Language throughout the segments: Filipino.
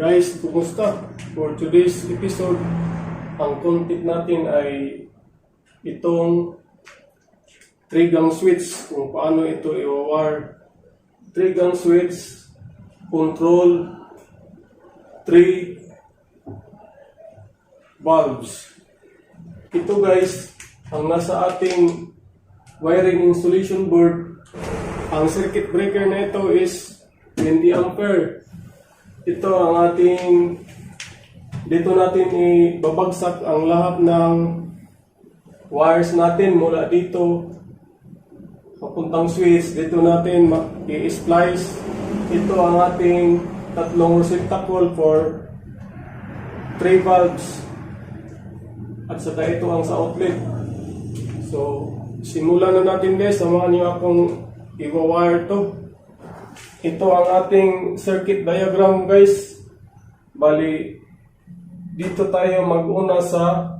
Guys, kumusta? For today's episode, ang content natin ay itong 3-gang switch, kung paano ito i-wire. 3-gang switch, control 3 valves. Ito guys, ang nasa ating wiring installation board, ang circuit breaker na ito is 20 ampere. Ito ang ating, dito natin ibabagsak ang lahat ng wires natin mula dito papuntang switch. Dito natin i-splice. Ito ang ating tatlong receptacle for 3 valves. At saka ito ang sa outlet. So, simulan na natin guys. Samahan niyo akong i-wire to. Ito ang ating circuit diagram guys. Bali, dito tayo mag-una sa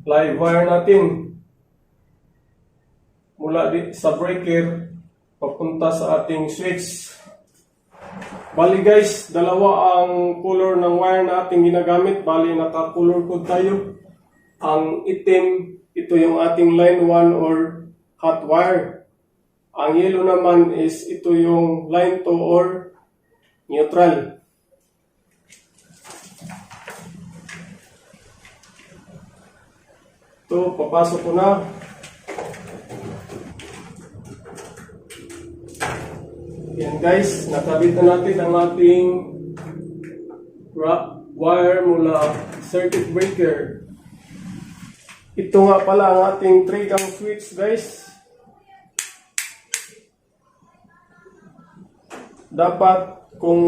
live wire natin. Mula sa breaker, papunta sa ating switch. Bali guys, dalawa ang color ng wire na ating ginagamit. Bali, naka-color code tayo. Ang itim, ito yung ating line 1 or hot wire. Ang yellow naman is ito yung line 2 or neutral. Ito, papasok ko na. Yan guys, nakabit na natin ang ating wire mula circuit breaker. Ito nga pala ang ating 3-gang switch guys. Dapat kung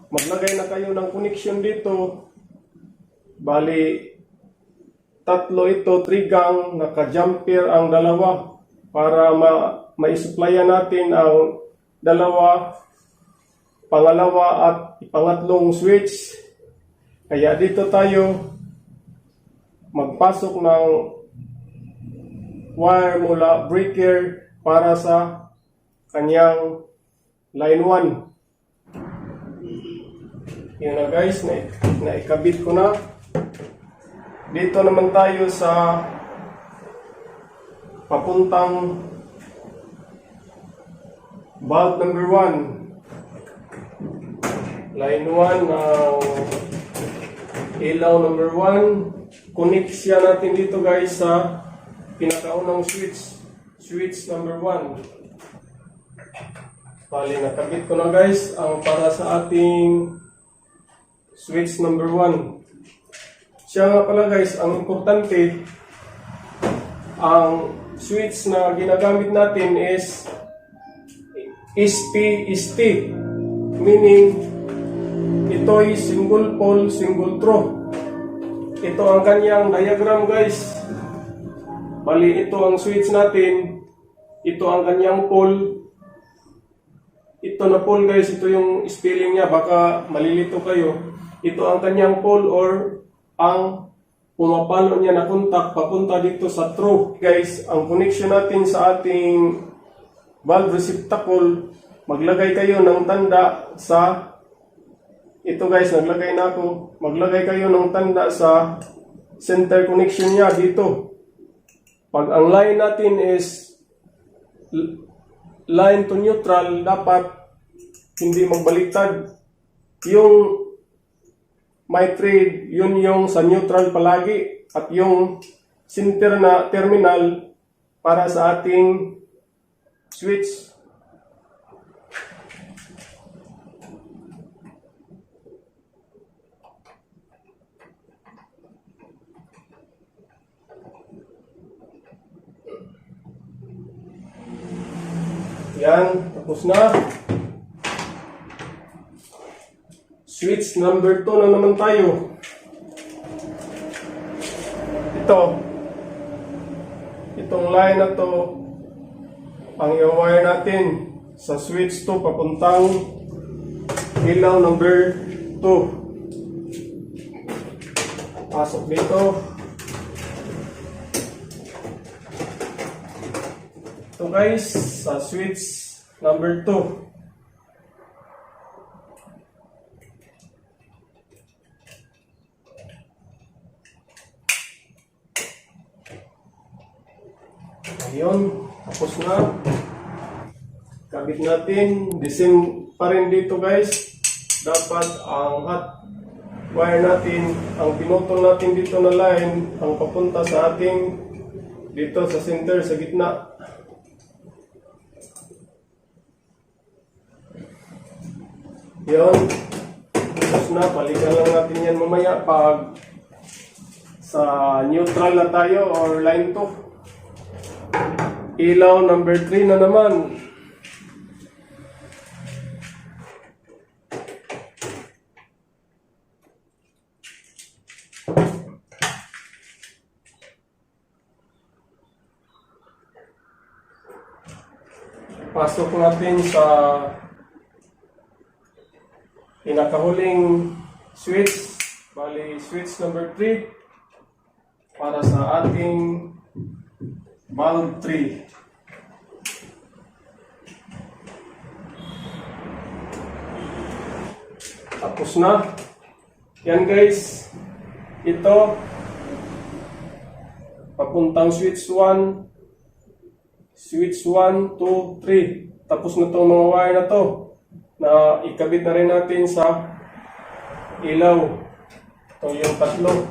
maglagay na kayo ng connection dito, bali tatlo ito, 3-gang, naka-jumper ang dalawa para ma-supplyan natin ang dalawa, pangalawa at pangatlong switch. Kaya dito tayo magpasok ng wire mula breaker para sa kanyang line 1. Yun na guys, naikabit ko na. Dito naman tayo sa papuntang valve number 1. Line 1 ng ilaw number 1. Connect siya natin dito guys sa pinakaunang switch. Switch number 1. Bali, nakabit ko na guys ang para sa ating switch number 1. Siya nga pala guys, ang importante, ang switch na ginagamit natin is SPST, meaning ito ay single pole, single throw. Ito ang kanyang diagram guys. Bali, ito ang switch natin, ito ang kanyang pole. Ito na pole guys, ito yung spelling niya, baka malilito kayo. Ito ang kanyang pole or ang pumapalo niya na contact papunta dito sa throw. Guys, ang connection natin sa ating valve receptacle, maglagay kayo ng tanda sa, ito guys, naglagay na ako, maglagay kayo ng tanda sa center connection niya dito. Pag ang line natin is line to neutral, dapat hindi magbaliktad. Yung may thread, yun yung sa neutral palagi. At yung center na terminal para sa ating switch. Yan, tapos na. Switch number 2 na naman tayo. Itong line na to, ang i-wire natin sa switch 2 papuntang ilaw number 2. Pasok dito. Ito guys, sa switch number 2. Yun, tapos na. Kabit natin. The same pa rin dito guys. Dapat ang hot wire natin, ang pinutol natin dito na line, ang papunta sa ating dito sa center, sa gitna. Yun. Tapos na, balikan lang natin yan mamaya pag sa neutral na tayo or line 2. Ilaw number 3 na naman. Pasok natin sa pinakahuling switch, bali switch number 3 para sa ating bulb 3. Tapos na. Yan guys. Ito papuntang switch 1. Switch 1, 2, 3. Tapos na itong mga wire na to na ikabit na rin natin sa ilaw. Ito yung tatlo.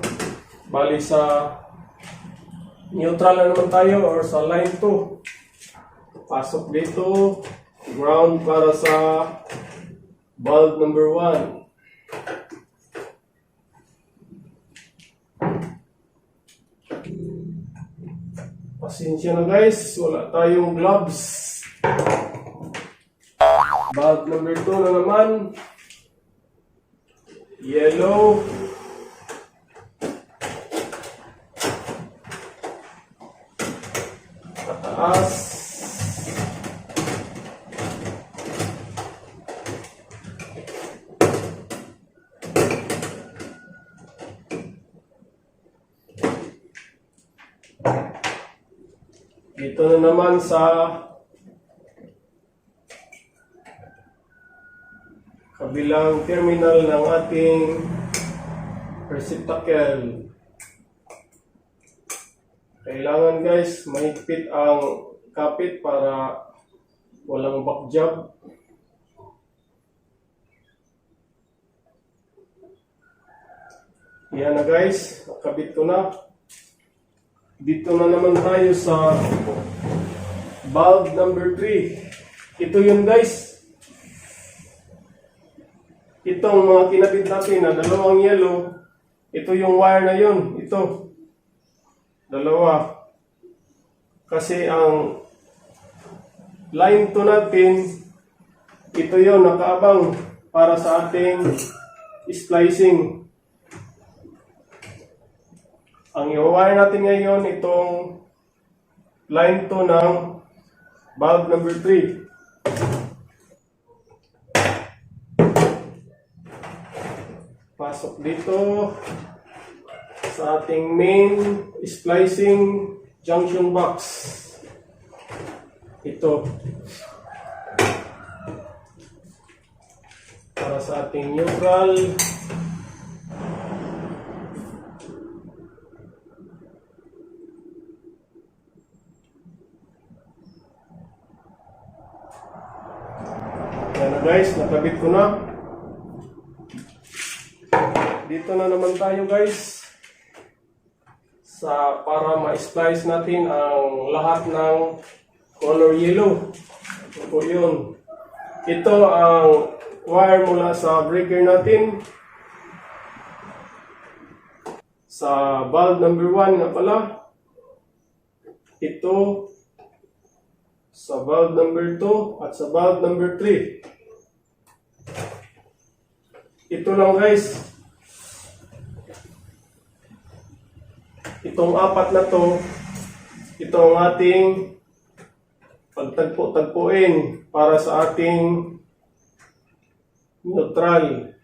Bali sa neutral na naman tayo or sa line 2. Pasok dito. Ground para sa bulb number 1. Pasensya na guys, wala tayong gloves. Bulb number 2 na naman. Yellow. Pataas. Dito na naman sa kabilang terminal ng ating receptacle. Kailangan guys, mahigpit ang kapit para walang back job. Yan na guys, nakabit ko na. Dito na naman tayo sa bulb number 3. Ito yun guys. Itong mga kinabit natin na dalawang yellow, ito yung wire na yun. Ito. Dalawa. Kasi ang line 2 natin, ito yun, nakaabang para sa ating splicing. Ang i-wire natin ngayon, itong line 2 ng bulb number 3. Pasok dito sa ating main splicing junction box. Ito. Para sa ating neutral. Yan na guys, nakabit ko na. Dito na naman tayo guys sa para ma-splice natin ang lahat ng color yellow. Ito po yun. Ito ang wire mula sa breaker natin sa bulb number 1 nga pala. Ito sa bulb number 2 at sa bulb number 3. Ito lang guys. Itong apat na to, ito ang ating pagtagpo-tagpuin para sa ating neutral.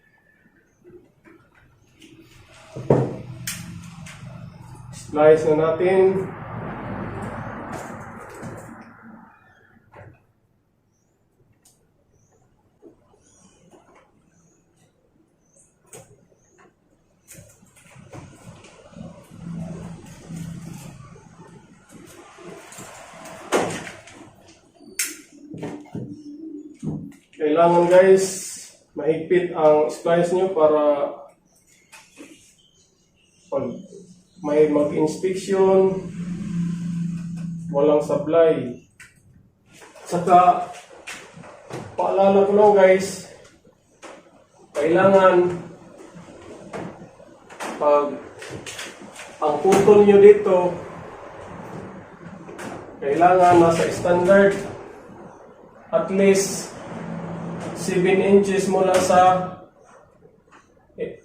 Splice na natin. kailangan guys, mahigpit ang splice nyo para pag may mag-inspection, walang sablay. Saka, paalala ko lang guys, kailangan pag ang putol nyo dito, kailangan nasa standard at least 7 inches mula sa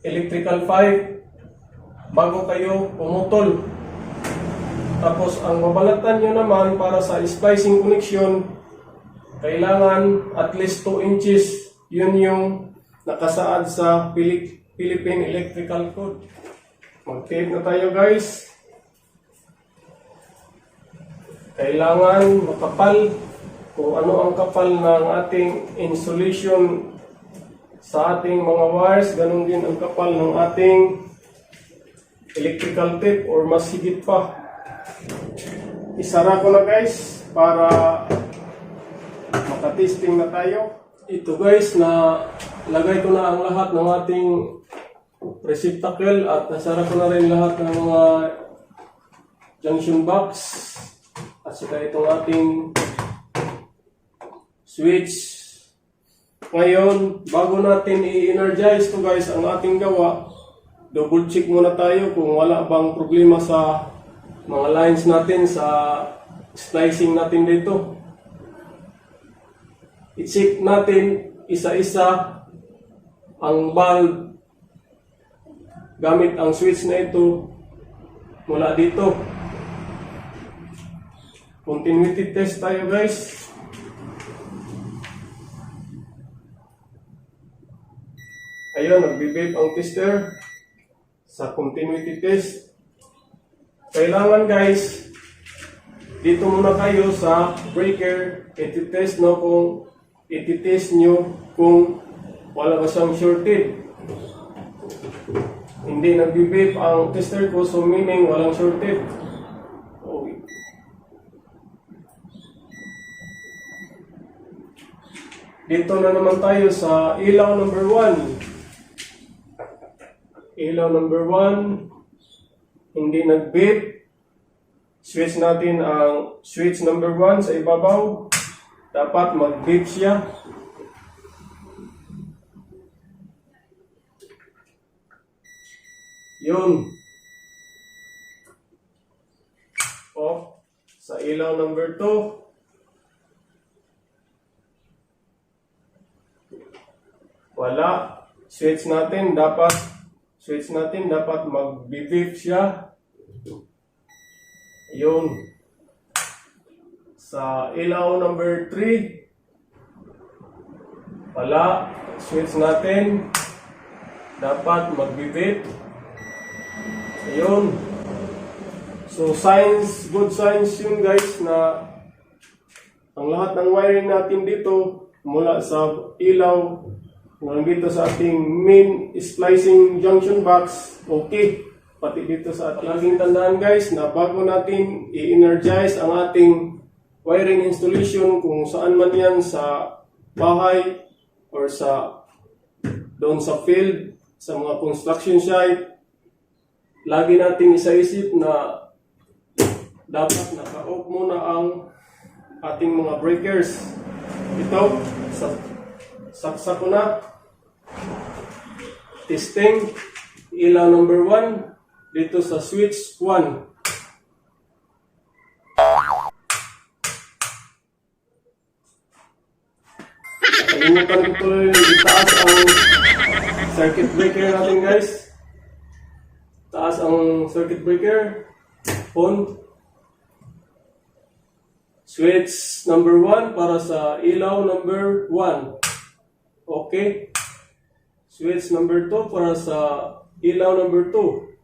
electrical pipe bago kayo pumutol. Tapos ang babalatan nyo naman para sa splicing connection, kailangan at least 2 inches. Yun yung nakasaad sa Philippine Electrical Code. Mag-tape na tayo guys. Kailangan makapal. Kung ano ang kapal ng ating insulation sa ating mga wires, ganun din ang kapal ng ating electrical tape or mas higit pa. Isara ko na guys para makatesting na tayo. Ito guys, na lagay ko na ang lahat ng ating receptacle at nasara ko na rin lahat ng mga junction box at saka itong ating switch. Ngayon, bago natin i-energize to guys ang ating gawa, double check muna tayo kung wala bang problema sa mga lines natin sa splicing natin dito. I-check natin isa-isa ang bulb gamit ang switch na ito mula dito. Continuity test tayo guys. Ayun, nagbe-vape ang tester sa continuity test. Kailangan guys, dito muna kayo sa breaker, ititest nyo kung wala ba siyang shorted. Hindi nagbe-vape ang tester ko, so meaning walang shorted. Okay. Dito na naman tayo sa ilaw number 1. Ilaw number 1, hindi nag-beep. Switch natin ang switch number 1 sa ibabaw. Dapat mag-beep siya. Yun. Off. Sa ilaw number 2. Wala. Switch natin dapat mag-beep siya. Yun. Sa ilaw number 3, wala. Switch natin dapat mag-beep. Ayun. So signs, good signs yun guys na ang lahat ng wiring natin dito mula sa ilaw dito sa ating main splicing junction box, okay. Pati dito sa ating laging tandaan guys na bago natin i-energize ang ating wiring installation, kung saan man yan sa bahay or sa doon sa field, sa mga construction site, lagi natin isaisip na dapat naka-off muna ang ating mga breakers. Ito, saksak ko na. Testing, ilaw number 1 dito sa switch 1. Nakalimutan ko tuloy itaas ang circuit breaker natin guys. Taas ang circuit breaker. On. Switch number 1 para sa ilaw number 1. Okay. Switch number 2 para sa ilaw number 2.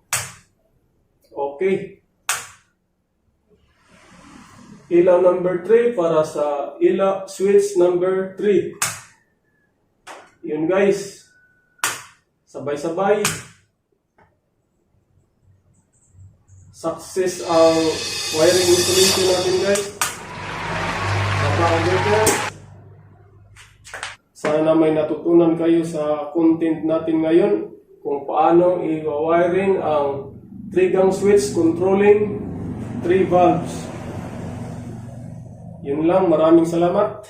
Okay. Ilaw number 3 para sa switch number 3. Yun guys. Sabay-sabay. Success ang wiring installation natin guys. Sa sana may natutunan kayo sa content natin ngayon kung paano i-wiring ang 3-gang switch controlling 3 valves. Yun lang, maraming salamat.